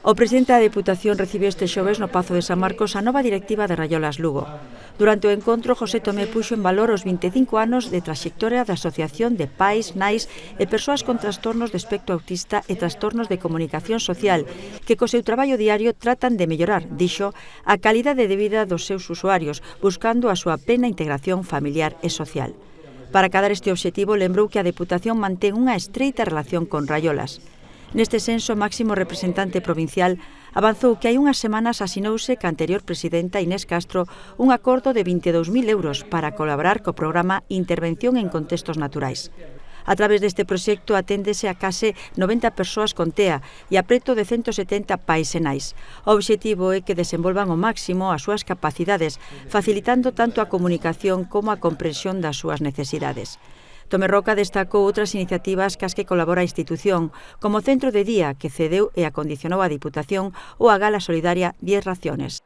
O presidente da Deputación recibiu este xoves no Pazo de San Marcos a nova directiva de Raiolas Lugo. Durante o encontro, José Tomé puxo en valor os 25 anos de traxectoria da Asociación de Pais, Nais e Persoas con trastornos de espectro autista e trastornos de comunicación social, que co seu traballo diario tratan de mellorar, dixo, a calidade de vida dos seus usuarios, buscando a súa plena integración familiar e social. Para acadar este obxectivo, lembrou que a Deputación mantén unha estreita relación con Raiolas. Neste senso, o máximo representante provincial avanzou que hai unhas semanas asinouse ca anterior presidenta Inés Castro un acordo de 22.000 euros para colaborar co programa Intervención en Contextos Naturais. A través deste proxecto aténdese a case 90 persoas con TEA e a preto de 170 pais e nais. O obxectivo é que desenvolvan ao máximo as súas capacidades, facilitando tanto a comunicación como a comprensión das súas necesidades. Tomé Roca destacou outras iniciativas cas que colabora a institución, como o Centro de Día que cedeu e acondicionou a Diputación ou a Gala Solidaria 10 Raciones.